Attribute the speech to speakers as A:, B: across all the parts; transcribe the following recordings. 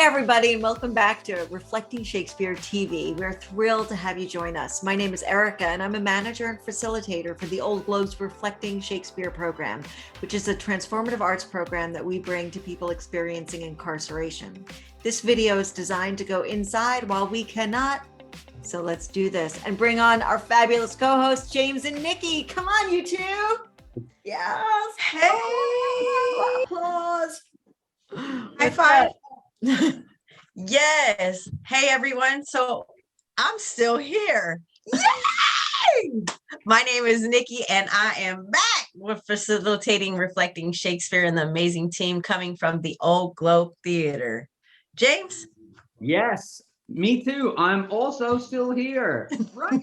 A: everybody, and welcome back to Reflecting Shakespeare TV. We're thrilled to have you join us. My name is Erika, and I'm a manager and facilitator for the Old Globe's Reflecting Shakespeare program, which is a transformative arts program that we bring to people experiencing incarceration. This video is designed to go inside while we cannot. So let's do this and bring on our fabulous co-hosts, James and Niki. Come on, you two. Yes.
B: Hey.
A: Applause.
B: High five. Yes. Hey, everyone. So I'm still here. Yay! My name is Niki, and I am back with facilitating Reflecting Shakespeare and the amazing team coming from the Old Globe Theater. James?
C: Yes, me too. I'm also still here. Right.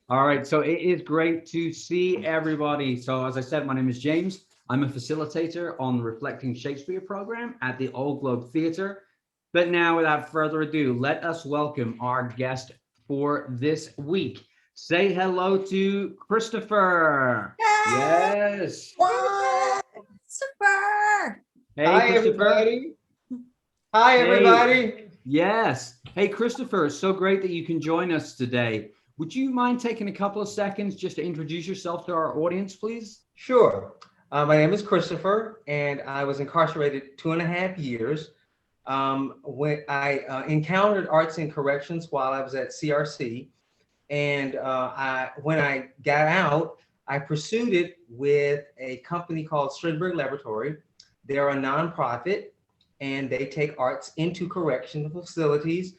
C: All right. So it is great to see everybody. So as I said, my name is James. I'm a facilitator on the Reflecting Shakespeare program at the Old Globe Theater. But now, without further ado, let us welcome our guest for this week. Say hello to Christopher. Yes.
A: Christopher.
C: Hey,
D: Hi,
C: Christopher.
D: everybody. Hi, everybody.
C: Yes. Hey, Christopher, it's so great that you can join us today. Would you mind taking a couple of seconds just to introduce yourself to our audience, please?
D: Sure. My name is Christopher, and I was incarcerated 2.5 years. When I encountered arts and corrections while I was at CRC, and when I got out, I pursued it with a company called Strindberg Laboratory. They're a nonprofit, and they take arts into correctional facilities.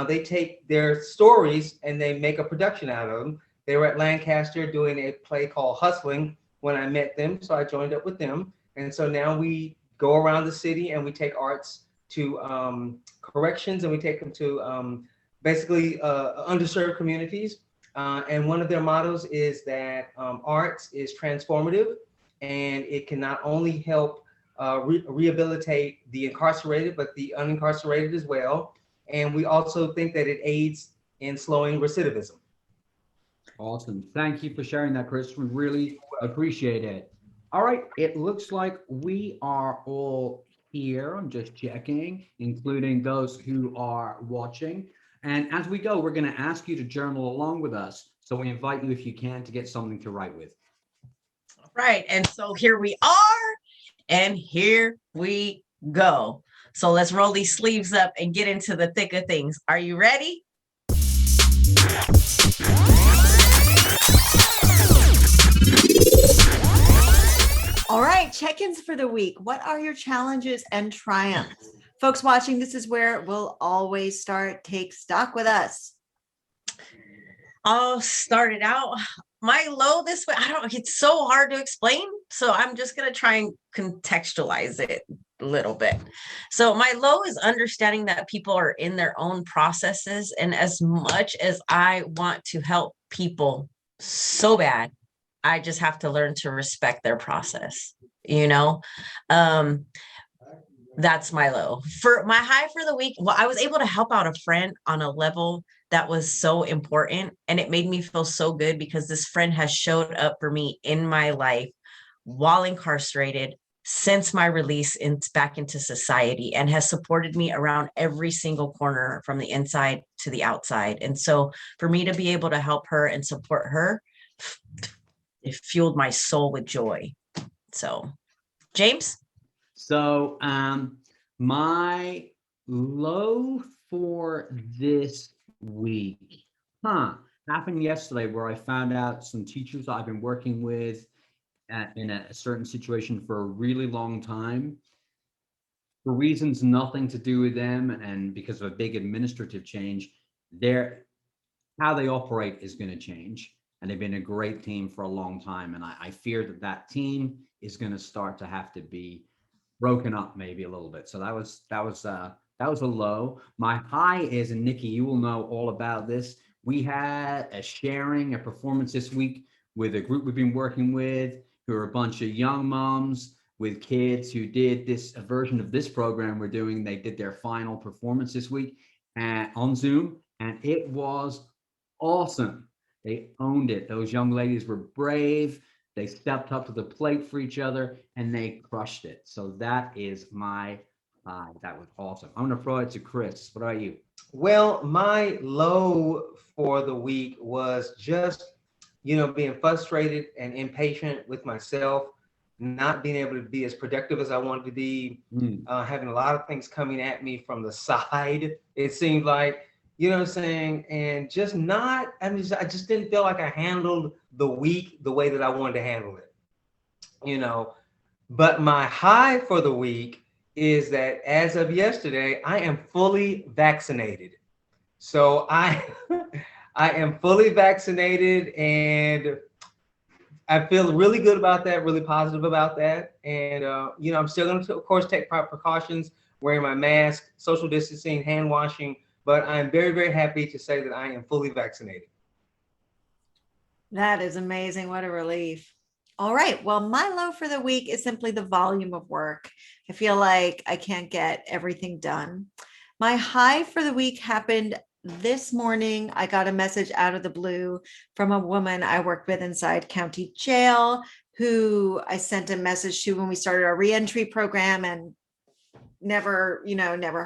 D: They take their stories and they make a production out of them. They were at Lancaster doing a play called Hustling when I met them, so I joined up with them. And so now we go around the city and we take arts to corrections, and we take them to basically underserved communities. And one of their mottos is that arts is transformative, and it can not only help rehabilitate the incarcerated, but the unincarcerated as well. And we also think that it aids in slowing recidivism.
C: Awesome. Thank you for sharing that, Chris. We really appreciate it. All right. It looks like we are all here. I'm just checking, including those who are watching. And as we go, we're going to ask you to journal along with us. So we invite you, if you can, to get something to write with.
B: Right. And so here we are, and here we go. So let's roll these sleeves up and get into the thick of things. Are you ready?
A: All right, check-ins for the week. What are your challenges and triumphs? Folks watching, this is where we'll always start. Take stock with us.
B: I'll start it out. My low this way, it's so hard to explain. So I'm just going to try and contextualize it a little bit. So my low is understanding that people are in their own processes. And as much as I want to help people so bad, I just have to learn to respect their process, that's my low. For my high for the week, well, I was able to help out a friend on a level that was so important, and it made me feel so good because this friend has showed up for me in my life while incarcerated since my release back into society, and has supported me around every single corner from the inside to the outside. And so for me to be able to help her and support her, it fueled my soul with joy. So, James?
C: So my low for this week happened yesterday, where I found out some teachers I've been working with in a certain situation for a really long time, for reasons nothing to do with them, and because of a big administrative change, how they operate is going to change. And they've been a great team for a long time, and I fear that team is going to start to have to be broken up maybe a little bit. So that was a low. My high is, and Niki, you will know all about this, we had a performance this week with a group we've been working with, who are a bunch of young moms with kids who did a version of this program we're doing. They did their final performance this week on Zoom, and it was awesome. They owned it. Those young ladies were brave. They stepped up to the plate for each other, and they crushed it. So that is my That was awesome. I'm going to throw it to Chris. What about you?
D: Well, my low for the week was just, being frustrated and impatient with myself, not being able to be as productive as I wanted to be, having a lot of things coming at me from the side. It seemed like, what I'm saying, and just not, I just didn't feel like I handled the week the way that I wanted to handle it, But my high for the week is that as of yesterday, I am fully vaccinated. So I I am fully vaccinated, and I feel really good about that, really positive about that. And I'm still going to, of course, take precautions, wearing my mask, social distancing, hand washing. But I'm very, very happy to say that I am fully vaccinated.
A: That is amazing. What a relief. All right. Well, my low for the week is simply the volume of work. I feel like I can't get everything done. My high for the week happened this morning. I got a message out of the blue from a woman I worked with inside county jail, who I sent a message to when we started our reentry program, and never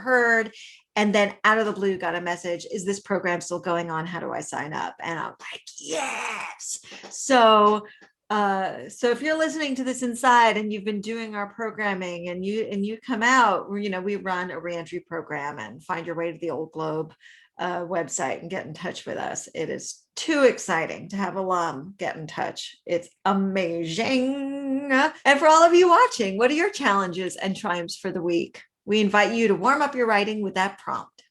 A: heard. And then out of the blue got a message, is this program still going on? How do I sign up? And I'm like, yes. So if you're listening to this inside and you've been doing our programming, and you come out, we run a reentry program, and find your way to the Old Globe website and get in touch with us. It is too exciting to have alum get in touch. It's amazing. And for all of you watching, what are your challenges and triumphs for the week? We invite you to warm up your writing with that prompt.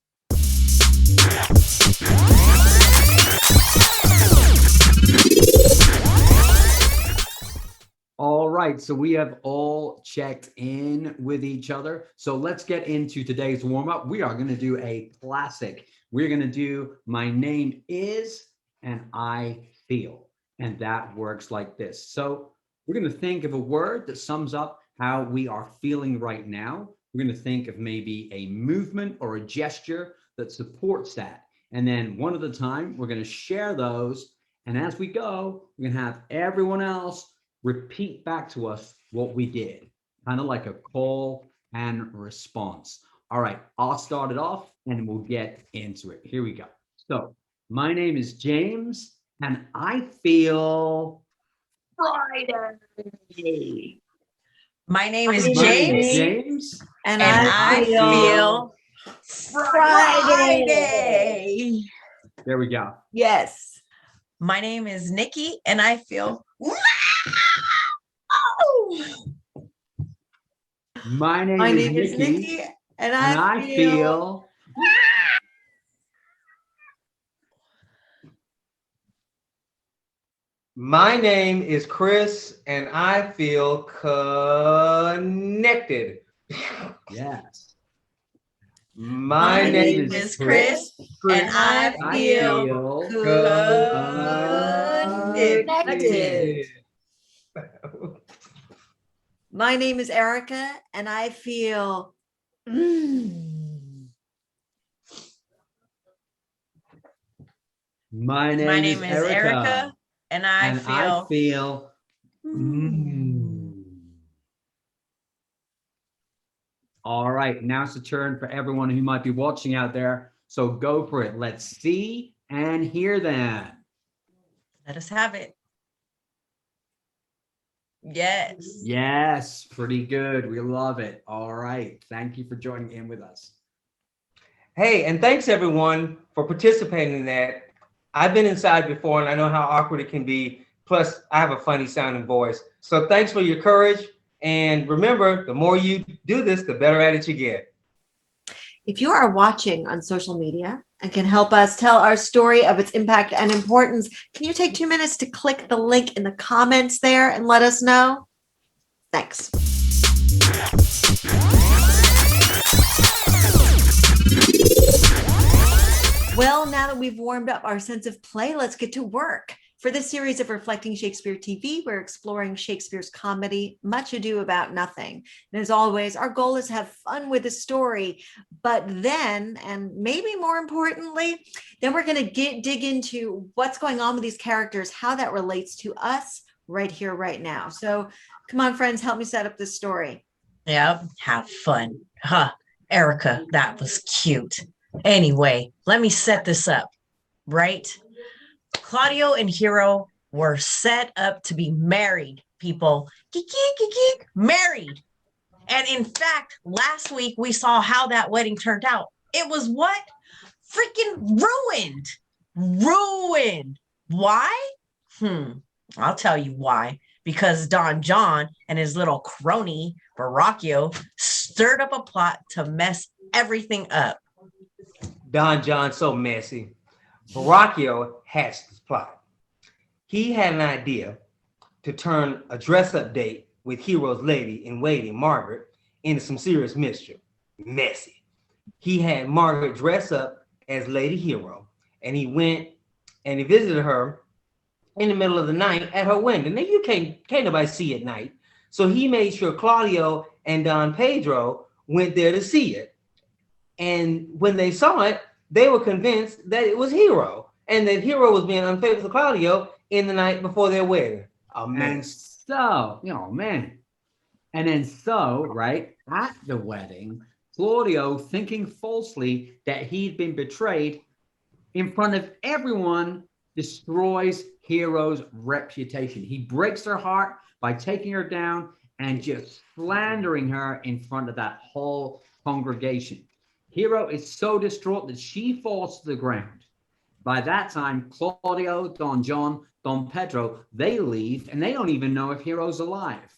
C: All right, so we have all checked in with each other. So let's get into today's warm-up. We are going to do a classic. We're going to do My Name Is and I Feel. And that works like this. So we're going to think of a word that sums up how we are feeling right now. We're going to think of maybe a movement or a gesture that supports that. And then one at a time, we're going to share those. And as we go, we're going to have everyone else repeat back to us what we did, kind of like a call and response. All right, I'll start it off and we'll get into it. Here we go. So my name is James and I feel Friday.
B: My name is
A: My name is
B: James,
A: and
B: I feel
A: Friday.
C: There we go.
A: Yes.
B: My name is Niki and I feel
C: My name is Niki
A: and
C: I feel
D: My name is Chris, and I feel connected.
C: yes.
D: My name is
B: Chris, and I feel
A: connected. My name is Erika and I feel
C: My name is Erika
B: and I
C: feel All right, now it's the turn for everyone who might be watching out there. So go for it. Let's see and hear them.
B: Let us have it. Yes.
C: Yes, pretty good. We love it. All right. Thank you for joining in with us.
D: Hey, and thanks everyone for participating in that. I've been inside before and I know how awkward it can be. Plus, I have a funny sounding voice. So thanks for your courage. And remember, the more you do this, the better at it you get.
A: If you are watching on social media and can help us tell our story of its impact and importance, can you take 2 minutes to click the link in the comments there and let us know? Thanks. Well, now that we've warmed up our sense of play, let's get to work. For this series of Reflecting Shakespeare TV, we're exploring Shakespeare's comedy, Much Ado About Nothing. And as always, our goal is to have fun with the story, but then, and maybe more importantly, then we're going to dig into what's going on with these characters, how that relates to us right here, right now. So come on, friends, help me set up this story.
B: Yep, have fun. Huh, Erica, that was cute. Anyway, let me set this up, right? Claudio and Hero were set up to be married, people. Geek, geek, geek, geek, married. And in fact, last week we saw how that wedding turned out. It was what? Freaking ruined. Ruined. Why? I'll tell you why. Because Don John and his little crony, Borachio, stirred up a plot to mess everything up.
D: Don John's so messy. Borachio hatched this plot. He had an idea to turn a dress-up date with Hero's lady-in-waiting, Margaret, into some serious mischief. Messy. He had Margaret dress up as Lady Hero, and he went and he visited her in the middle of the night at her window. Now you can't nobody see at night. So he made sure Claudio and Don Pedro went there to see it. And when they saw it, they were convinced that it was Hero and that Hero was being unfaithful to Claudio in the night before their wedding.
C: And so, man. And then right, at the wedding, Claudio, thinking falsely that he'd been betrayed in front of everyone, destroys Hero's reputation. He breaks her heart by taking her down and just slandering her in front of that whole congregation. Hero is so distraught that she falls to the ground. By that time, Claudio, Don John, Don Pedro, they leave and they don't even know if Hero's alive.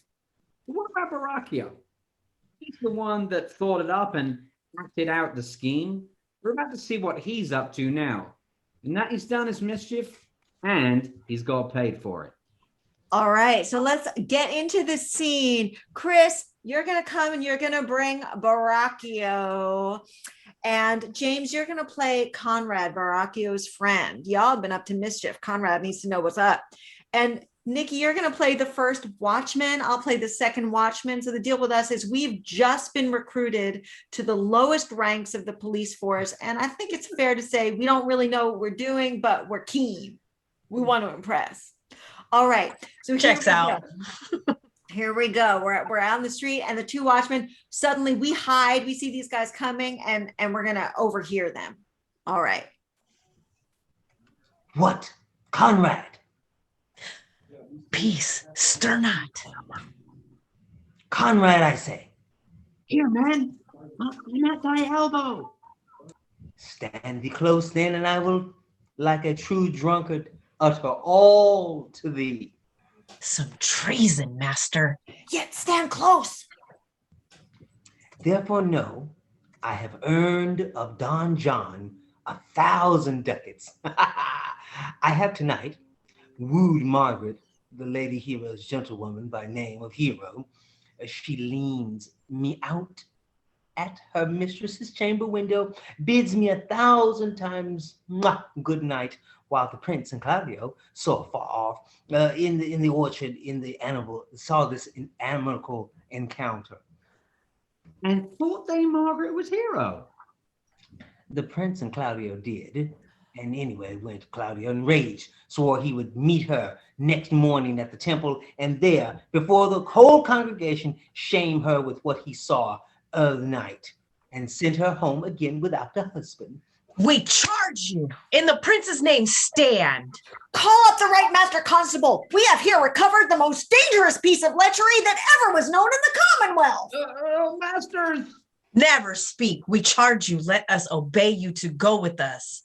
C: But what about Borachio? He's the one that thought it up and acted out the scheme. We're about to see what he's up to now. And that he's done his mischief and he's got paid for it.
A: All right, so let's get into the scene. Chris, you're going to come and you're going to bring Borachio. And James, you're going to play Conrad, Borachio's friend. Y'all have been up to mischief. Conrad needs to know what's up. And Niki, you're going to play the first watchman. I'll play the second watchman. So the deal with us is we've just been recruited to the lowest ranks of the police force. And I think it's fair to say we don't really know what we're doing, but we're keen. We want to impress. All right. So
B: checks out.
A: Here we go. We're out in the street and the two watchmen, suddenly we hide. We see these guys coming and we're going to overhear them. All right.
D: What? Conrad?
B: Peace, stir not.
D: Conrad, I say.
C: Here, man. I'm at thy elbow.
D: Stand thee close then, and I will, like a true drunkard, utter all to thee.
B: Some treason, master.
A: Yet stand close.
D: Therefore know, I have earned of Don John 1,000 ducats. I have tonight wooed Margaret, the Lady Hero's gentlewoman by name of Hero. She leans me out at her mistress's chamber window, bids me 1,000 times good night, while the prince and Claudio, so far off, in the orchard, saw this amicable encounter.
C: And thought they Margaret was Hero.
D: The prince and Claudio did. And anyway, went to Claudio enraged, swore he would meet her next morning at the temple, and there, before the whole congregation, shame her with what he saw of the night, and sent her home again without a husband.
B: We charge you in the prince's name, stand.
A: Call up the right master constable. We have here recovered the most dangerous piece of lechery that ever was known in the Commonwealth.
C: Masters.
B: Never speak. We charge you. Let us obey you to go with us.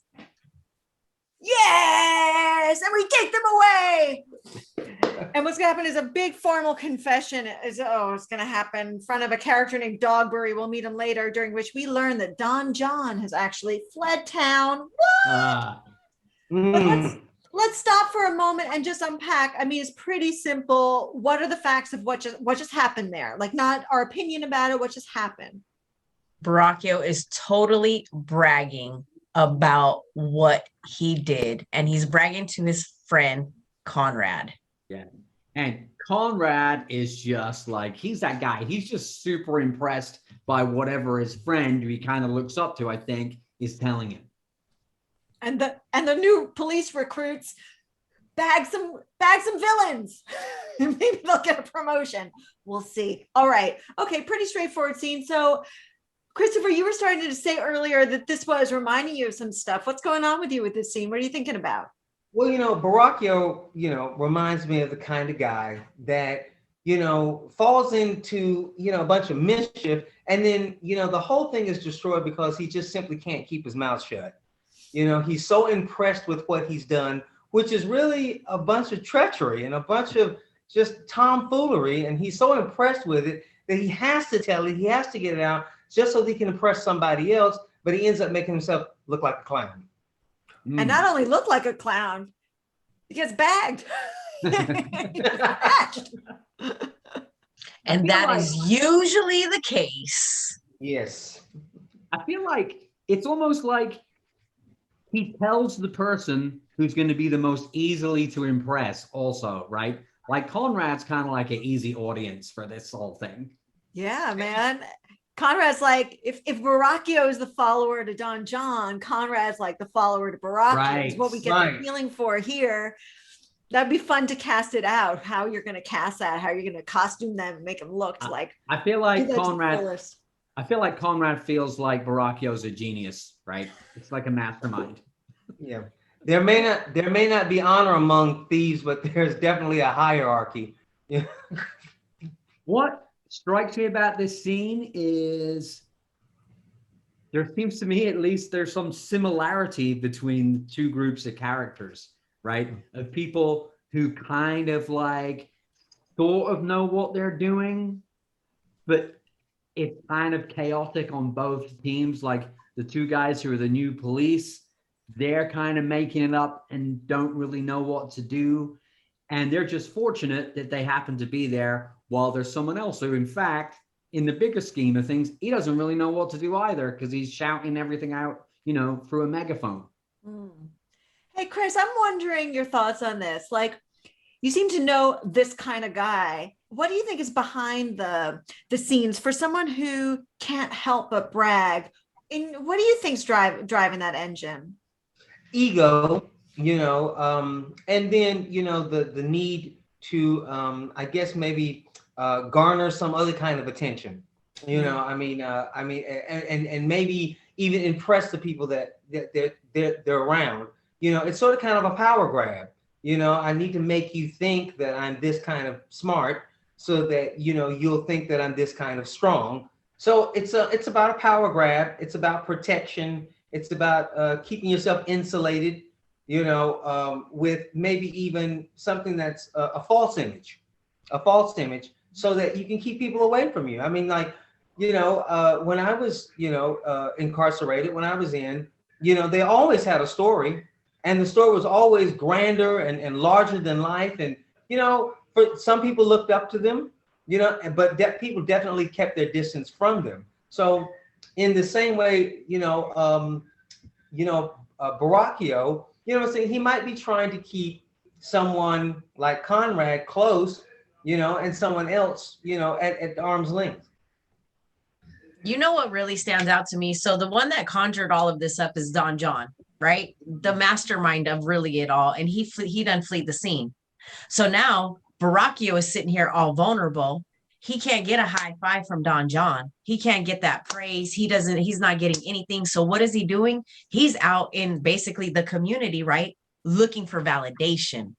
A: Yes, and we take them away. And what's going to happen is a big formal confession it's going to happen in front of a character named Dogberry. We'll meet him later, during which we learn that Don John has actually fled town. What? But let's stop for a moment and just unpack. I mean, it's pretty simple. What are the facts of what just happened there? Like, not our opinion about it, what just happened.
B: Borachio is totally bragging about what he did, and he's bragging to his friend Conrad.
C: Yeah. And Conrad is just like, he's that guy. He's just super impressed by whatever his friend, who he kind of looks up to, I think, is telling him.
A: And the new police recruits bag some villains. Maybe they'll get a promotion. We'll see. All right. Okay, pretty straightforward scene. So Christopher, you were starting to say earlier that this was reminding you of some stuff. What's going on with you with this scene? What are you thinking about?
D: Well, Borachio, reminds me of the kind of guy that, falls into, a bunch of mischief. And then, the whole thing is destroyed because he just simply can't keep his mouth shut. He's so impressed with what he's done, which is really a bunch of treachery and a bunch of just tomfoolery. And he's so impressed with it that he has to tell it, he has to get it out just so he can impress somebody else. But he ends up making himself look like a clown.
A: And not only look like a clown, he gets bagged.
B: And that is usually the case.
D: Yes.
C: I feel like it's almost like he tells the person who's going to be the most easily to impress also, right? Like Conrad's kind of like an easy audience for this whole thing.
A: Yeah, man. Conrad's like, if Borachio is the follower to Don John, Conrad's like the follower to Borachio.
C: Right,
A: is what we get the feeling for here. That'd be fun to cast it out, how you're going to cast that, how you're going to costume them and make them look like.
C: I feel like Conrad feels like
D: Borachio's
C: a genius, right? It's like a mastermind.
D: Yeah. There may not be honor among thieves, but there's definitely a hierarchy. Yeah.
C: What strikes me about this scene is there seems to me, at least, there's some similarity between two groups of characters, right? Of people who kind of like sort of know what they're doing, but it's kind of chaotic on both teams. Like the two guys who are the new police, they're kind of making it up and don't really know what to do. And they're just fortunate that they happen to be there while there's someone else who, in fact, in the bigger scheme of things, he doesn't really know what to do either because he's shouting everything out, through a megaphone.
A: Hey, Chris, I'm wondering your thoughts on this. Like, you seem to know this kind of guy. What do you think is behind the scenes for someone who can't help but brag? And what do you think's driving that engine?
D: Ego, and then the need to I guess maybe garner some other kind of attention. And maybe even impress the people that they're around. It's sort of kind of a power grab. I need to make you think that I'm this kind of smart so that you'll think that I'm this kind of strong. So it's about a power grab. It's about protection. It's about keeping yourself insulated, with maybe even something that's a false image, so that you can keep people away from you. I mean, like, when I was, incarcerated, when I was in, they always had a story, and the story was always grander and larger than life. And, for some people looked up to them, but people definitely kept their distance from them. So in the same way, Borachio, he might be trying to keep someone like Conrad close, and someone else, at arm's length.
B: What really stands out to me? So the one that conjured all of this up is Don John, right? The mastermind of really it all. And he done fled the scene. So now Borachio is sitting here all vulnerable. He can't get a high five from Don John. He can't get that praise. He's not getting anything. So what is he doing? He's out in basically the community, right? Looking for validation.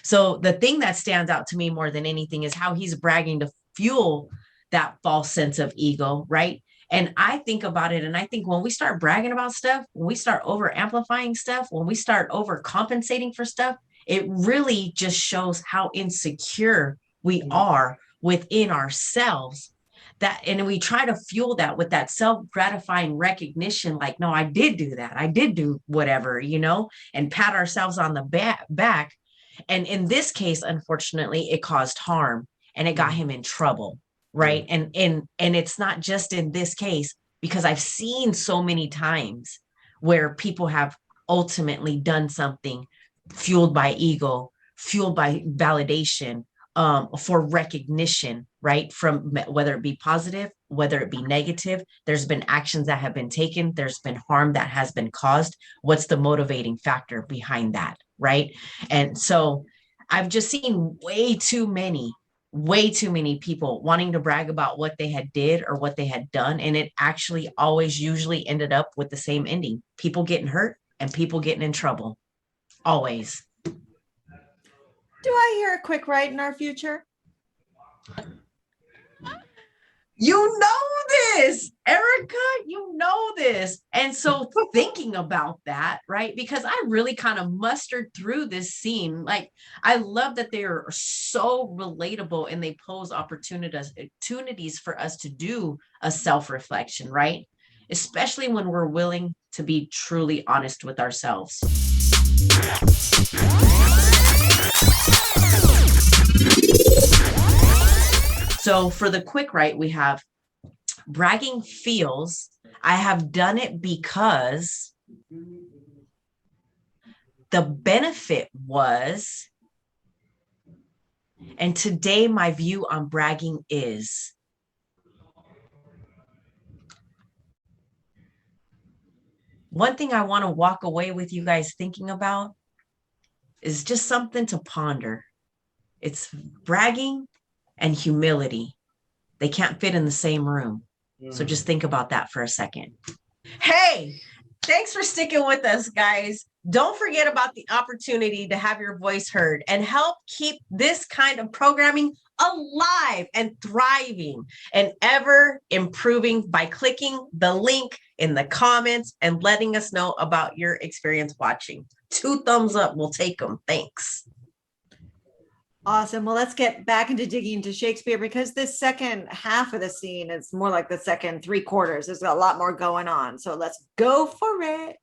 B: So the thing that stands out to me more than anything is how he's bragging to fuel that false sense of ego, right? And I think about it, and I think when we start bragging about stuff, when we start over amplifying stuff, when we start overcompensating for stuff, it really just shows how insecure we are within ourselves. And we try to fuel that with that self-gratifying recognition, like, no, I did do that. I did do whatever, and pat ourselves on the back. And in this case, unfortunately, it caused harm and it got him in trouble. Right. And it's not just in this case, because I've seen so many times where people have ultimately done something fueled by ego, fueled by validation, for recognition, right? From whether it be positive, whether it be negative, there's been actions that have been taken, there's been harm that has been caused. What's the motivating factor behind that, right? And so I've just seen way too many people wanting to brag about what they had did or what they had done, and it actually always usually ended up with the same ending: people getting hurt and people getting in trouble. Always.
A: Do I hear a quick right in our future?
B: You know this, Erika, you know this. And so thinking about that, right? Because I really kind of mustered through this scene. Like, I love that they are so relatable and they pose opportunities for us to do a self-reflection, right? Especially when we're willing to be truly honest with ourselves. So for the quick right, we have bragging feels, I have done it because the benefit was, and today my view on bragging is. One thing I want to walk away with you guys thinking about is just something to ponder. It's bragging and humility. They can't fit in the same room. So just think about that for a second. Hey, thanks for sticking with us, guys. Don't forget about the opportunity to have your voice heard and help keep this kind of programming alive and thriving and ever improving by clicking the link in the comments and letting us know about your experience watching. 2 thumbs up, we'll take them. Thanks.
A: Awesome. Well, let's get back into digging into Shakespeare, because this second half of the scene is more like the second 3/4. There's a lot more going on. So let's go for it.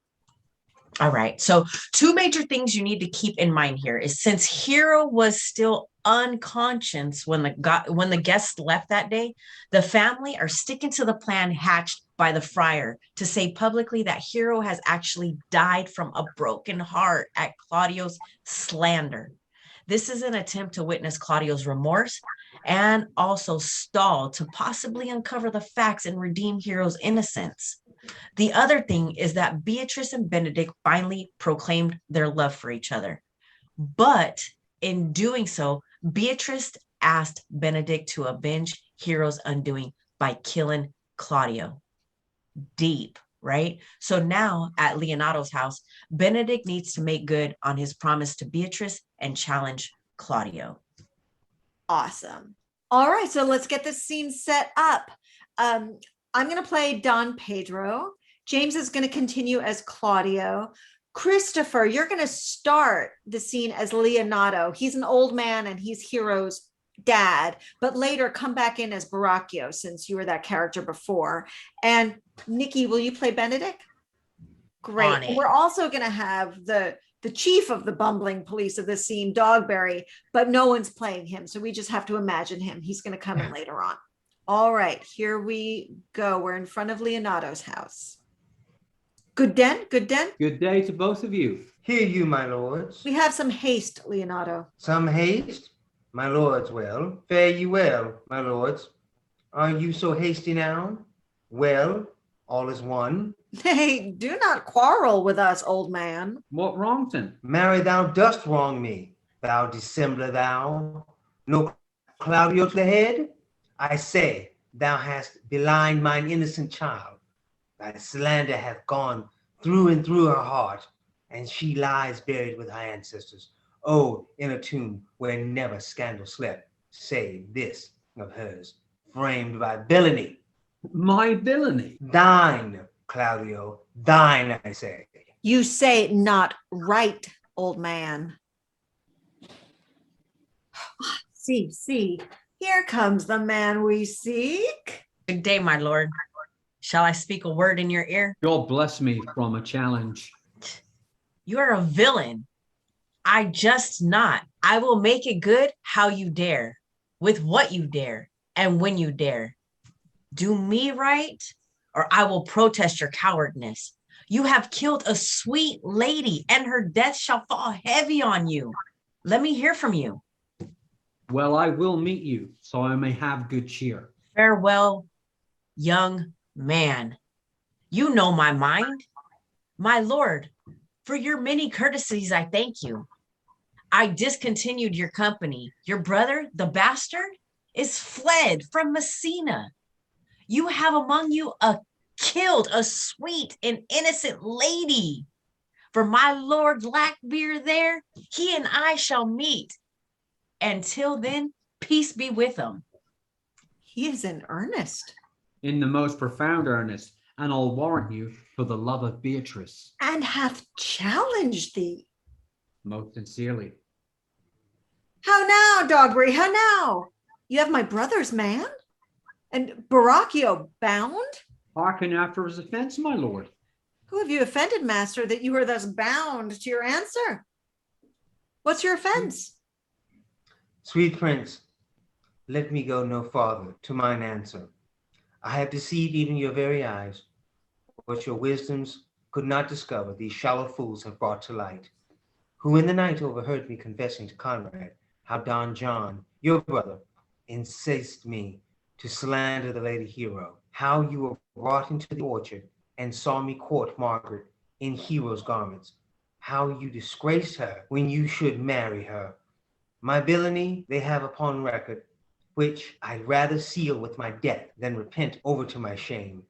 B: All right. So 2 major things you need to keep in mind here is, since Hero was still unconscious when the guests left that day, the family are sticking to the plan hatched by the friar to say publicly that Hero has actually died from a broken heart at Claudio's slander. This is an attempt to witness Claudio's remorse and also stall to possibly uncover the facts and redeem Hero's innocence. The other thing is that Beatrice and Benedict finally proclaimed their love for each other. But in doing so, Beatrice asked Benedict to avenge Hero's undoing by killing Claudio. Deep, right? So now at Leonato's house, Benedict needs to make good on his promise to Beatrice and challenge Claudio.
A: Awesome. All right, so let's get this scene set up. I'm going to play Don Pedro. James is going to continue as Claudio. Christopher, you're going to start the scene as Leonato. He's an old man and he's Hero's dad, but later come back in as Borachio, since you were that character before. And Niki, will you play Benedict? Great. We're also going to have the chief of the bumbling police of this scene, Dogberry, but no one's playing him. So we just have to imagine him. He's going to come in later on. All right, here we go. We're in front of Leonato's house. Good den, good den.
C: Good day to both of you.
D: Hear you, my lords.
A: We have some haste, Leonato.
D: Some haste, my lords. Well, fare you well, my lords. Are you so hasty now? Well, all is one.
A: Hey, do not quarrel with us, old man.
C: What wronged him?
D: Marry, thou dost wrong me, thou dissembler thou. No Claudio to the head? I say, thou hast belied mine innocent child. Thy slander hath gone through and through her heart, and she lies buried with her ancestors. Oh, in a tomb where never scandal slept, save this of hers, framed by villainy.
C: My villainy?
D: Thine, Claudio, thine, I say.
A: You say not right, old man. See, here comes the man we seek.
B: Good day, my lord. Shall I speak a word in your ear?
C: God bless me from a challenge.
B: You are a villain. I just not. I will make it good how you dare, with what you dare, and when you dare. Do me right, or I will protest your cowardness. You have killed a sweet lady, and her death shall fall heavy on you. Let me hear from you.
C: Well, I will meet you, so I may have good cheer.
B: Farewell, young man. You know my mind. My lord, for your many courtesies, I thank you. I discontinued your company. Your brother, the bastard, is fled from Messina. You have among you a sweet and innocent lady. For my lord Blackbeard there, he and I shall meet. Until then, peace be with him.
A: He is in earnest.
C: In the most profound earnest, and I'll warrant you for the love of Beatrice.
A: And hath challenged thee.
C: Most sincerely.
A: How now, Dogberry, how now? You have my brother's man? And Borachio bound?
C: Hearken after his offense, my lord.
A: Who have you offended, master, that you are thus bound to your answer? What's your offense?
D: Sweet prince, let me go no farther to mine answer. I have deceived even your very eyes. What your wisdoms could not discover, these shallow fools have brought to light, who in the night overheard me confessing to Conrad how Don John, your brother, incensed me to slander the lady Hero, how you were brought into the orchard and saw me court Margaret in Hero's garments, how you disgraced her when you should marry her. My villainy they have upon record, which I'd rather seal with my death than repent over to my shame.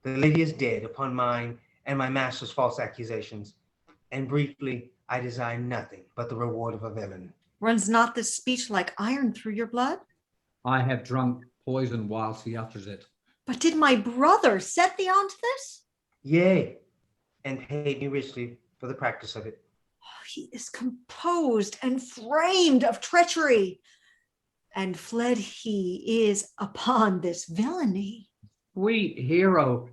D: The lady is dead upon mine and my master's false accusations, and briefly, I desire nothing but the reward of a villain.
A: Runs not this speech like iron through your blood?
C: I have drunk poison whilst he utters it.
A: But did my brother set thee on to this?
D: Yea, and paid me richly for the practice of it.
A: Oh, he is composed and framed of treachery, and fled he is upon this villainy.
C: Sweet Hero,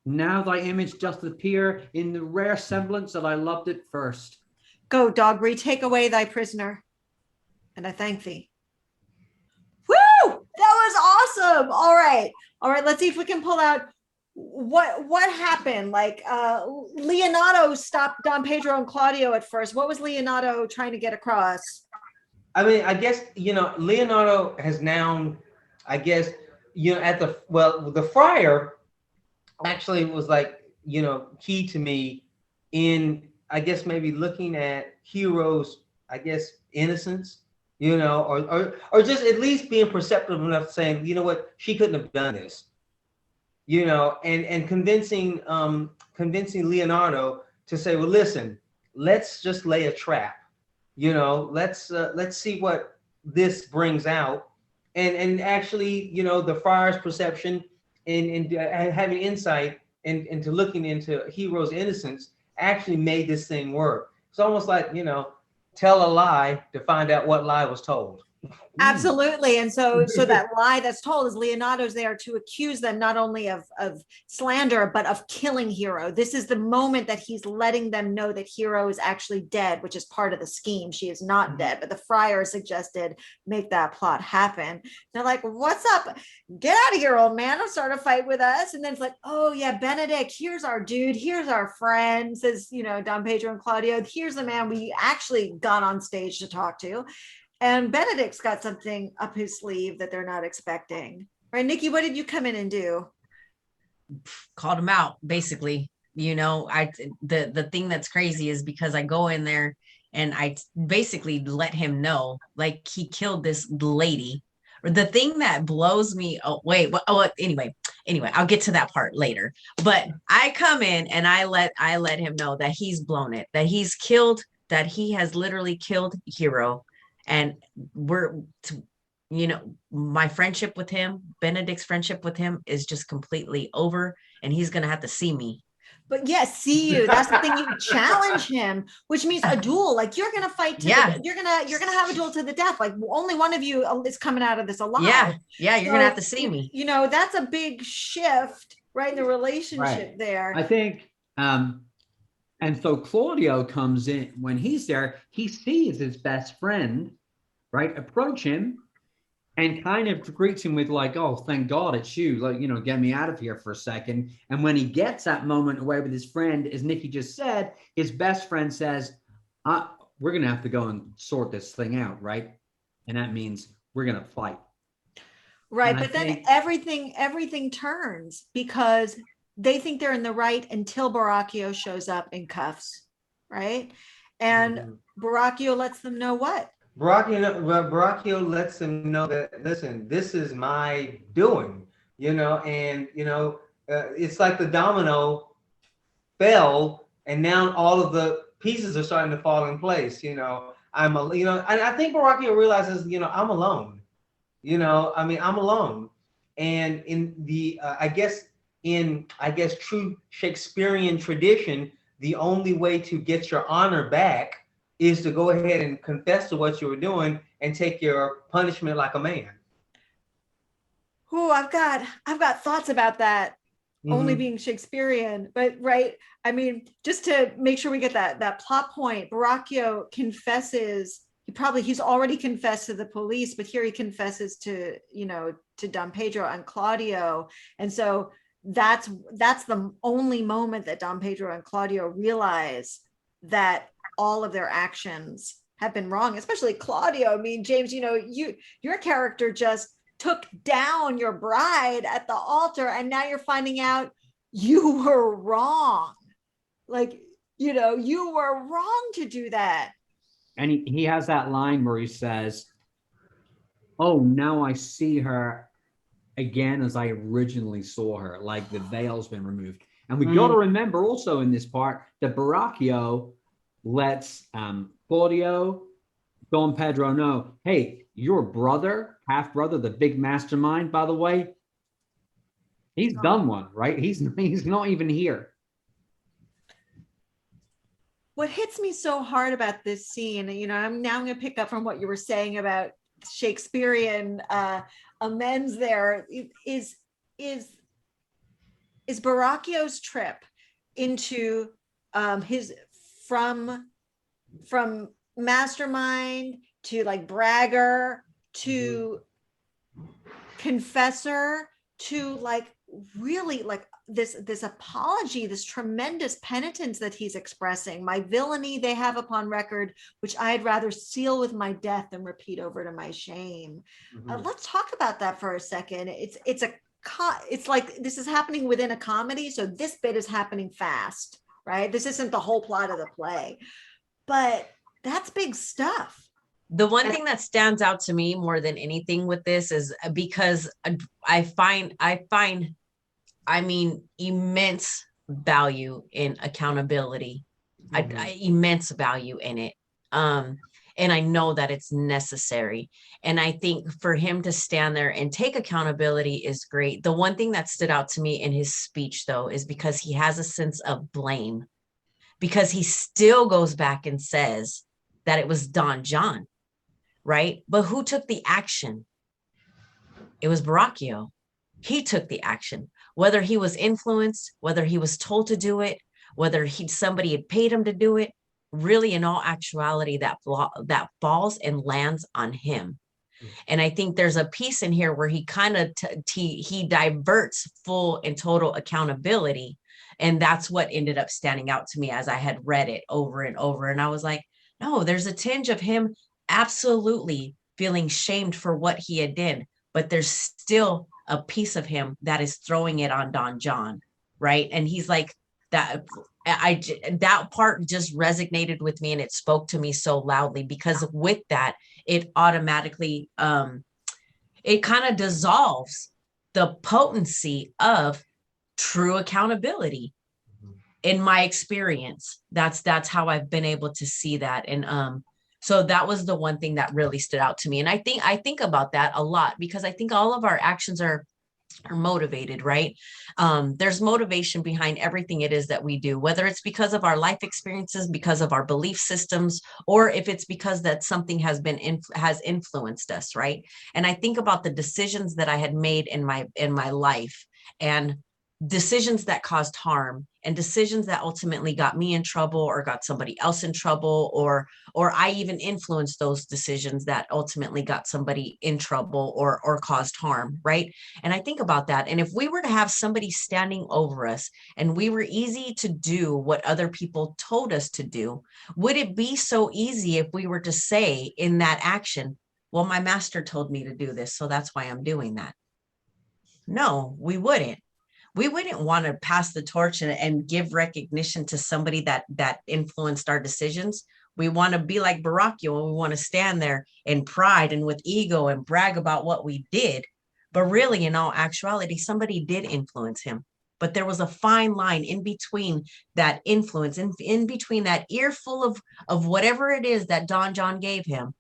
C: now thy image doth appear in the rare semblance that I loved it first.
A: Go, Dogberry, take away thy prisoner, and I thank thee. Woo! That was awesome. All right. Let's see if we can pull out what happened. Like Leonardo stopped Don Pedro and Claudio at first. What was Leonardo trying to get across?
D: I mean, I guess, Leonardo has now, I guess, the friar actually was like, key to me in, I guess, maybe looking at Hero's, I guess, innocence, or just at least being perceptive enough to saying, you know what, she couldn't have done this, and convincing Leonardo to say, well, listen, let's just lay a trap, let's see what this brings out, and actually, the friar's perception and having insight into looking into Hero's innocence actually made this thing work. It's almost like, tell a lie to find out what lie was told.
A: Absolutely. And so that lie that's told is Leonardo's there to accuse them not only of slander, but of killing Hero. This is the moment that he's letting them know that Hero is actually dead, which is part of the scheme. She is not dead, but the friar suggested make that plot happen. They're like, what's up? Get out of here, old man. Don't start a fight with us. And then it's like, oh yeah, Benedict, here's our dude. Here's our friend, says, Don Pedro and Claudio. Here's the man we actually got on stage to talk to. And Benedict's got something up his sleeve that they're not expecting. Right, Niki, what did you come in and do?
B: Called him out, basically. The thing that's crazy is because I go in there and I basically let him know, like, he killed this lady. The thing that blows me away. Anyway, I'll get to that part later. But I come in and I let him know that he's blown it, that he's killed, that he has literally killed Hero. And my friendship with him, Benedict's friendship with him, is just completely over, and he's going to have to see me.
A: But yes, see you. That's the thing. You challenge him, which means a duel. Like, you're going to fight. You're going to have a duel to the death. Like, only one of you is coming out of this alive.
B: Yeah. You're going to have to see me.
A: That's a big shift, right? In the relationship there.
C: I think, and so Claudio comes in. When he's there, he sees his best friend, right, approach him and kind of greets him with like, oh, thank God it's you, like, get me out of here for a second. And when he gets that moment away with his friend, as Niki just said, his best friend says, we're going to have to go and sort this thing out, right? And that means we're going to fight.
A: Right.
C: And I
A: But then
C: think,
A: everything turns because they think they're in the right until Borachio shows up in cuffs. Right. And
D: Mhm.
A: Borachio lets them know what?
D: Borachio lets them know that, listen, this is my doing, and it's like the domino fell, and now all of the pieces are starting to fall in place. And I think Borachio realizes, I'm alone. I'm alone, and in the I guess true Shakespearean tradition, the only way to get your honor back is to go ahead and confess to what you were doing and take your punishment like a man.
A: Oh, I've got thoughts about that. Only
D: Mm-hmm.
A: being Shakespearean, but right. I mean, just to make sure we get that plot point, Borachio confesses. He's already confessed to the police, but here he confesses to Don Pedro and Claudio, and so that's the only moment that Don Pedro and Claudio realize that all of their actions have been wrong, especially Claudio. I mean, James, your character just took down your bride at the altar, and now you're finding out you were wrong. Like, you were wrong to do that.
C: and he has that line where he says, "Oh, now I see her again as I originally saw her, like the veil's been removed." And we got to remember also in this part that Borachio lets Claudio, Don Pedro know, hey, your brother, half brother, the big mastermind, by the way, he's done one, right? He's not even here.
A: What hits me so hard about this scene, I'm going to pick up from what you were saying about Shakespearean amends there, is Borachio's trip into his from mastermind to like bragger to confessor to like really like this apology, this tremendous penitence that he's expressing. My villainy they have upon record, which I'd rather seal with my death than repeat over to my shame. Let's talk about that for a second. It's like this is happening within a comedy, so this bit is happening fast, right? This isn't the whole plot of the play, but that's big stuff.
B: The one thing that stands out to me more than anything with this is because I find immense value in accountability. Immense value in it. And I know that it's necessary. And I think for him to stand there and take accountability is great. The one thing that stood out to me in his speech, though, is because he has a sense of blame, because he still goes back and says that it was Don John, right? But who took the action? It was Borachio. He took the action. Whether he was influenced, whether he was told to do it, whether somebody had paid him to do it, really in all actuality, that falls and lands on him. And I think there's a piece in here where he kind of he diverts full and total accountability. And that's what ended up standing out to me as I had read it over and over. And I was like, no, there's a tinge of him absolutely feeling shamed for what he had done, but there's still a piece of him that is throwing it on Don John, right? And he's like, that part just resonated with me, and it spoke to me so loudly, because with that, it automatically it kind of dissolves the potency of true accountability. In my experience, that's how I've been able to see that. And so that was the one thing that really stood out to me. And I think about that a lot, because I think all of our actions are motivated, right? There's motivation behind everything it is that we do, whether it's because of our life experiences, because of our belief systems, or if it's because that something has influenced us, right? And I think about the decisions that I had made in my life, and decisions that caused harm, and decisions that ultimately got me in trouble or got somebody else in trouble, or I even influenced those decisions that ultimately got somebody in trouble or caused harm, right? And I think about that. And if we were to have somebody standing over us and we were easy to do what other people told us to do, would it be so easy if we were to say in that action, well, my master told me to do this, so that's why I'm doing that. No, we wouldn't. We wouldn't want to pass the torch and give recognition to somebody that influenced our decisions. We want to be like Borachio, and we want to stand there in pride and with ego and brag about what we did. But really, in all actuality, somebody did influence him. But there was a fine line in between that influence, in between that earful of whatever it is that Don John gave him,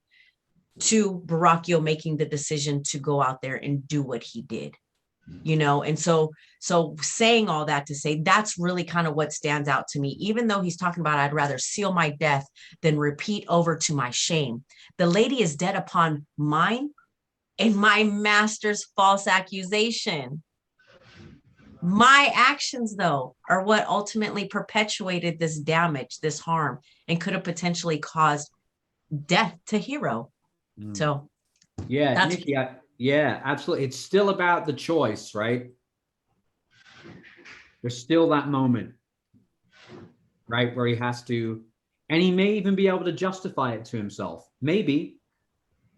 B: to Borachio making the decision to go out there and do what he did. And so saying all that to say, that's really kind of what stands out to me. Even though he's talking about, I'd rather seal my death than repeat over to my shame. The lady is dead upon mine and my master's false accusation. My actions, though, are what ultimately perpetuated this damage, this harm, and could have potentially caused death to Hero. So
C: yeah,
B: that's
C: Niki, yeah, absolutely. It's still about the choice, right? There's still that moment, right, where he has to, and he may even be able to justify it to himself, maybe,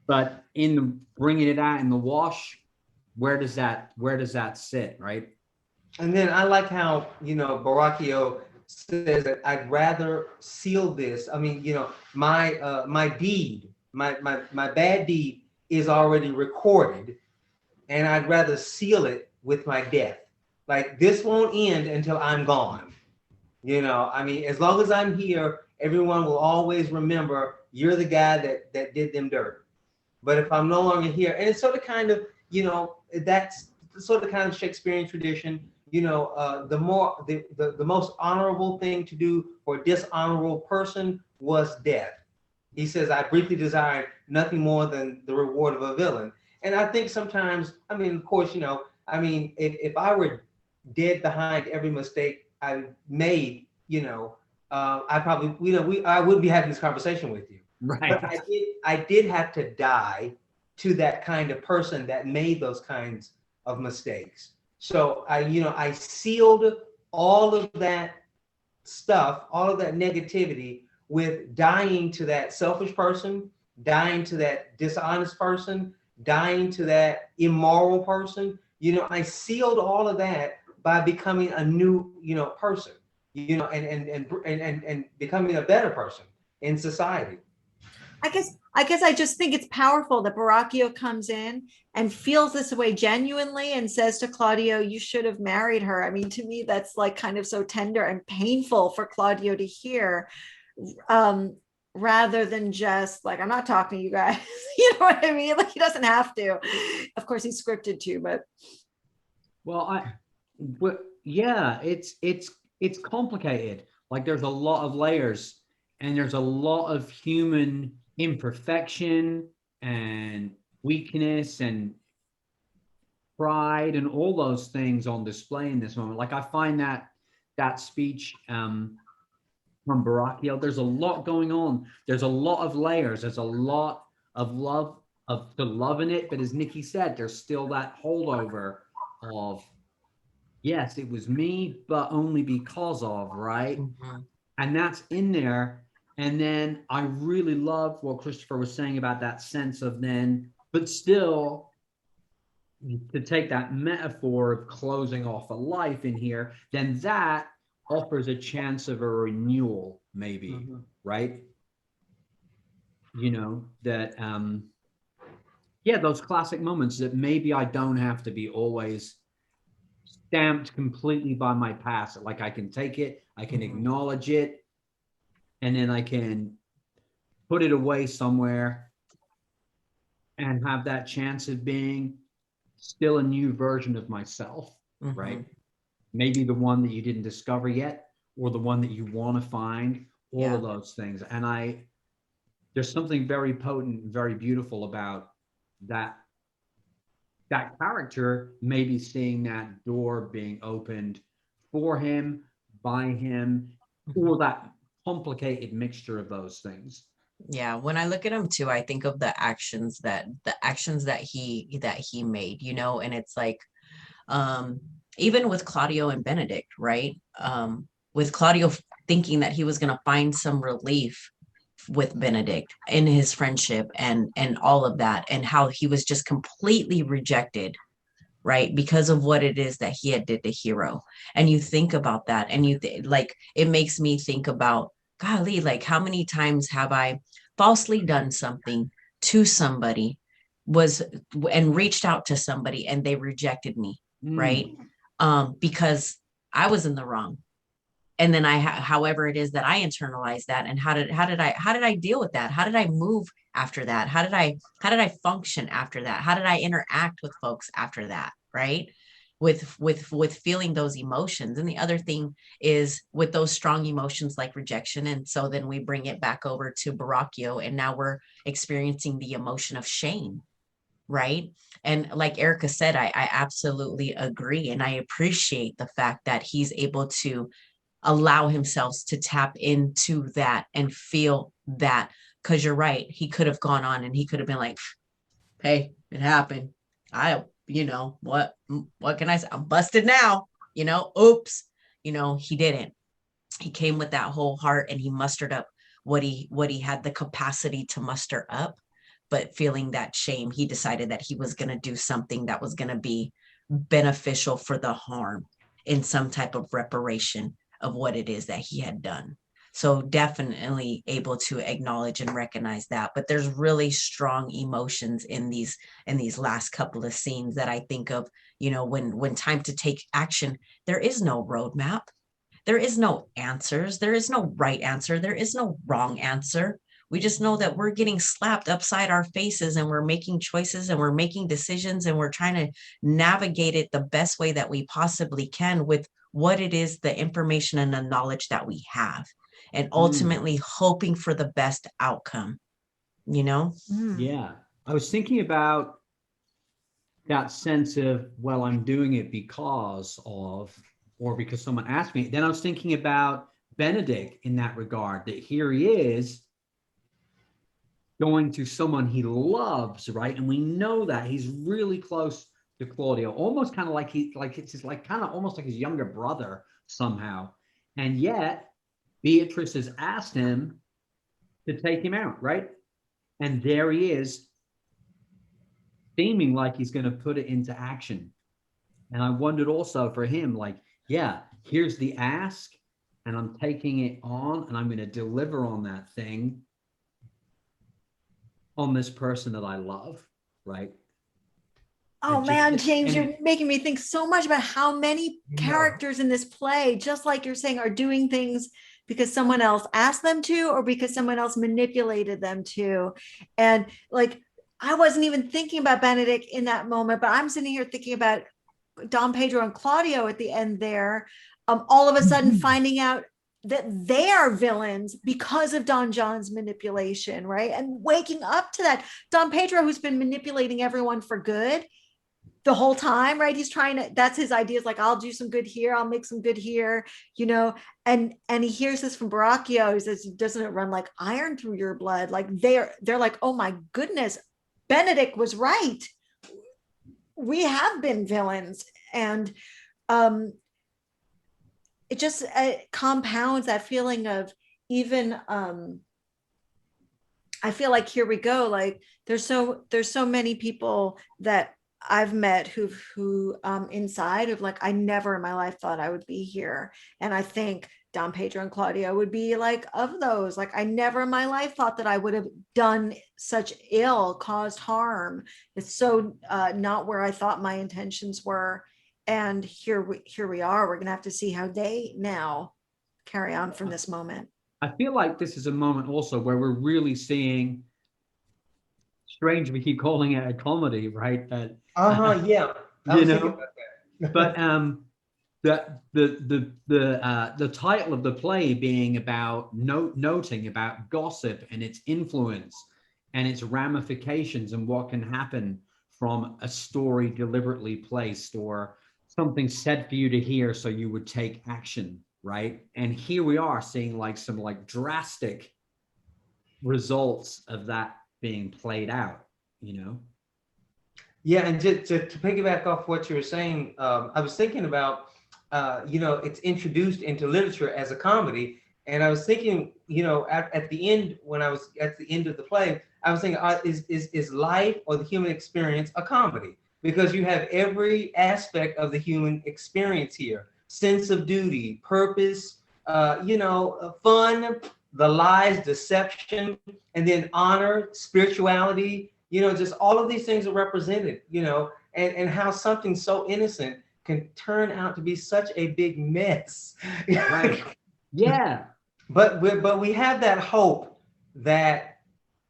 C: but in the bringing it out in the wash, where does that sit, right?
D: And then I like how, Borachio says that I'd rather seal this. I mean, my deed, my bad deed is already recorded, and I'd rather seal it with my death. Like, this won't end until I'm gone. I mean, as long as I'm here, everyone will always remember you're the guy that did them dirt. But if I'm no longer here, and it's sort of kind of, that's sort of kind of Shakespearean tradition. The most honorable thing to do for a dishonorable person was death. He says, I briefly desired nothing more than the reward of a villain. And I think sometimes, I mean, of course, if I were dead behind every mistake I made, I probably, I wouldn't be having this conversation with you.
C: Right.
D: But I did have to die to that kind of person that made those kinds of mistakes. So I sealed all of that stuff, all of that negativity, with dying to that selfish person, dying to that dishonest person, dying to that immoral person. I sealed all of that by becoming a new, person, and becoming a better person in society.
A: I guess I just think it's powerful that Borachio comes in and feels this way genuinely and says to Claudio, you should have married her. I mean, to me, that's like kind of so tender and painful for Claudio to hear, rather than just like, I'm not talking to you guys. You know what I mean? Like, he doesn't have to. Of course, he's scripted to, but.
C: Well, yeah, it's complicated. Like, there's a lot of layers, and there's a lot of human imperfection and weakness and pride and all those things on display in this moment. Like, I find that speech from Borachio, there's a lot going on. There's a lot of layers. There's a lot of love to love in it. But as Niki said, there's still that holdover of, yes, it was me, but only because of, right?
B: mm-hmm.
C: And that's in there. And then I really love what Christopher was saying about that sense of then, but still, to take that metaphor of closing off a life in here, then that offers a chance of a renewal, maybe, right? That, those classic moments that maybe I don't have to be always stamped completely by my past. Like, I can take it, I can acknowledge it, and then I can put it away somewhere and have that chance of being still a new version of myself, right? Maybe the one that you didn't discover yet, or the one that you want to find, all of those things. And there's something very potent, very beautiful about that character, maybe seeing that door being opened for him, by him, or that complicated mixture of those things.
B: Yeah, when I look at him too, I think of the actions that he made, and it's like, even with Claudio and Benedict, right? With Claudio thinking that he was going to find some relief with Benedict in his friendship and all of that, and how he was just completely rejected, right, because of what it is that he had did to Hero. And you think about that, and like, it makes me think about, golly, like, how many times have I falsely done something to somebody, was and reached out to somebody, and they rejected me, right? Because I was in the wrong. And then however it is that I internalized that, and how did I deal with that? How did I move after that? How did I function after that? How did I interact with folks after that? Right? With feeling those emotions. And the other thing is with those strong emotions like rejection. And so then we bring it back over to Borachio, and now we're experiencing the emotion of shame. Right. And like Erika said, I absolutely agree. And I appreciate the fact that he's able to allow himself to tap into that and feel that, because you're right, he could have gone on and he could have been like, hey, it happened, what can I say, I'm busted now, oops. He didn't. He came with that whole heart, and he mustered up what he had the capacity to muster up. But feeling that shame, he decided that he was going to do something that was going to be beneficial for the harm, in some type of reparation of what it is that he had done. So definitely able to acknowledge and recognize that. But there's really strong emotions in these last couple of scenes that I think of, when time to take action. There is no roadmap. There is no answers. There is no right answer. There is no wrong answer. We just know that we're getting slapped upside our faces, and we're making choices, and we're making decisions, and we're trying to navigate it the best way that we possibly can with what it is, the information and the knowledge that we have, and ultimately hoping for the best outcome,
C: Yeah. I was thinking about that sense of, well, I'm doing it because of, or because someone asked me. Then I was thinking about Benedict in that regard, that here he is going to someone he loves, right? And we know that he's really close to Claudio, almost kind of like kind of almost like his younger brother somehow. And yet Beatrice has asked him to take him out, right? And there he is, seeming like he's going to put it into action. And I wondered also for him, like, yeah, here's the ask, and I'm taking it on, and I'm going to deliver on that thing, on this person that I love, right?
A: Oh man, James, you're making me think so much about how many characters in this play, just like you're saying, are doing things because someone else asked them to, or because someone else manipulated them to. And like, I wasn't even thinking about Benedict in that moment, but I'm sitting here thinking about Don Pedro and Claudio at the end there, all of a sudden finding out that they are villains because of Don John's manipulation, right? And waking up to that. Don Pedro, who's been manipulating everyone for good the whole time, right? He's trying to, that's his ideas, like, I'll do some good here, I'll make some good here, and he hears this from Borachio. He says, doesn't it run like iron through your blood? Like they're like, oh my goodness, Benedict was right. We have been villains. And it just compounds that feeling of even I feel like, here we go, like there's so many people that I've met who inside of, like, I never in my life thought I would be here. And I think Don Pedro and Claudio would be like of those. Like, I never in my life thought that I would have done such ill, caused harm. It's so not where I thought my intentions were. And here we are. We're gonna have to see how they now carry on from this moment.
C: I feel like this is a moment also where we're really seeing, strange we keep calling it a comedy, right? That
D: yeah.
C: But the title of the play being about noting about gossip and its influence and its ramifications, and what can happen from a story deliberately placed, or something said for you to hear so you would take action, right? And here we are seeing like some like drastic results of that being played out,
D: Yeah, and just to piggyback off what you were saying, I was thinking about, it's introduced into literature as a comedy, And I was thinking, at the end, when I was at the end of the play, I was thinking, is life or the human experience a comedy? Because you have every aspect of the human experience here: sense of duty, purpose, fun, the lies, deception, and then honor, spirituality. Just all of these things are represented. And how something so innocent can turn out to be such a big mess.
C: Right. Yeah.
D: But we have that hope that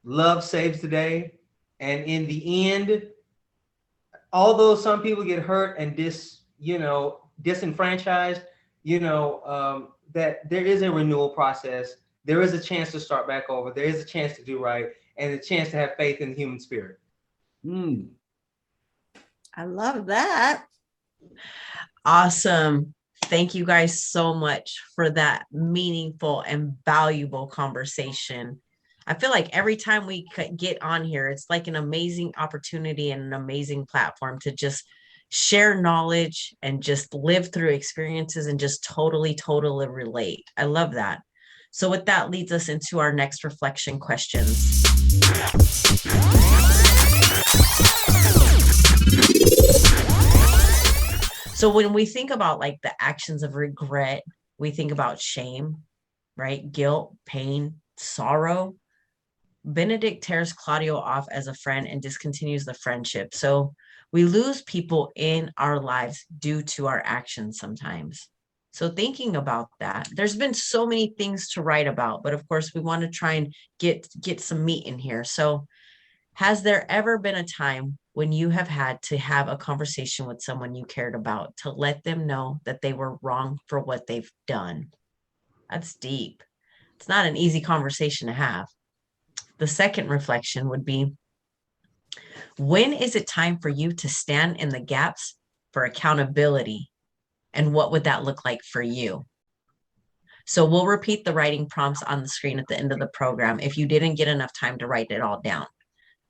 D: love saves the day, and in the end, although some people get hurt and disenfranchised, that there is a renewal process. There is a chance to start back over. There is a chance to do right, and a chance to have faith in the human spirit.
A: I love that.
B: Awesome. Thank you guys so much for that meaningful and valuable conversation. I feel like every time we get on here, it's like an amazing opportunity and an amazing platform to just share knowledge and just live through experiences and just totally relate. I love that. So with that leads us into our next reflection questions. So when we think about like the actions of regret, we think about shame, right? Guilt, pain, sorrow. Benedict tears Claudio off as a friend and discontinues the friendship. So we lose people in our lives due to our actions sometimes. So thinking about that, there's been so many things to write about, but of course we want to try and get some meat in here. So has there ever been a time when you have had to have a conversation with someone you cared about to let them know that they were wrong for what they've done? That's deep. It's not an easy conversation to have. The second reflection would be, when is it time for you to stand in the gaps for accountability? And what would that look like for you? So we'll repeat the writing prompts on the screen at the end of the program if you didn't get enough time to write it all down.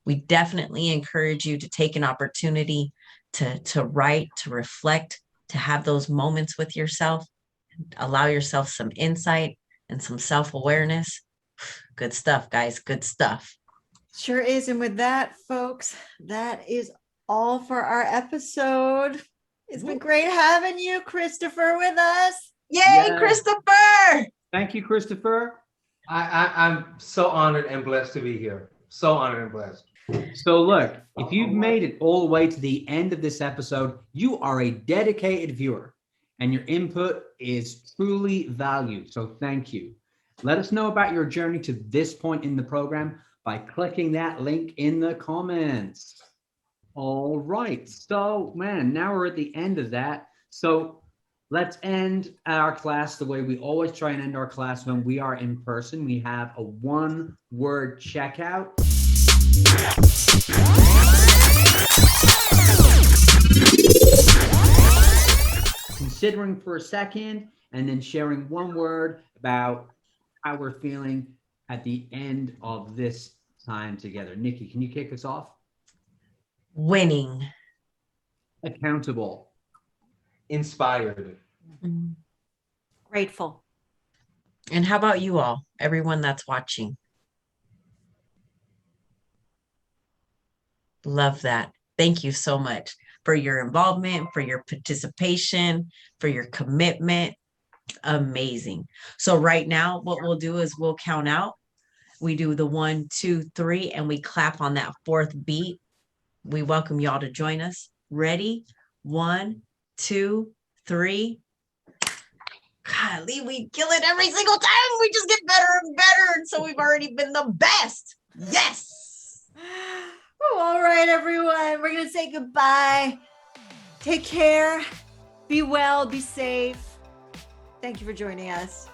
B: We definitely encourage you to take an opportunity to write, to reflect, to have those moments with yourself, allow yourself some insight and some self-awareness. Good stuff, guys. Good stuff.
A: Sure is. And with that, folks, that is all for our episode. It's been great having you, Christopher, with us.
B: Yay,
C: Yeah.
B: Christopher!
C: Thank you, Christopher.
D: I'm so honored and blessed to be here. So honored and blessed.
C: So look, if you've made it all the way to the end of this episode, you are a dedicated viewer and your input is truly valued. So thank you. Let us know about your journey to this point in the program by clicking that link in the comments. All right. So, man, now we're at the end of that. So let's end our class the way we always try and end our class when we are in person. We have a one-word checkout. Considering for a second and then sharing one word about how we're feeling at the end of this time together. Niki, can you kick us off?
B: Winning.
C: Accountable.
D: Inspired.
A: Grateful.
B: And how about you all, everyone that's watching? Love that. Thank you so much for your involvement, for your participation, for your commitment. Amazing. So right now, what we'll do is we'll count out. We do the 1, 2, 3, and we clap on that fourth beat. We welcome y'all to join us. Ready? 1, 2, 3. Golly, we kill it every single time. We just get better and better. And so we've already been the best. Yes.
A: Oh, all right, everyone. We're going to say goodbye. Take care. Be well. Be safe. Thank you for joining us.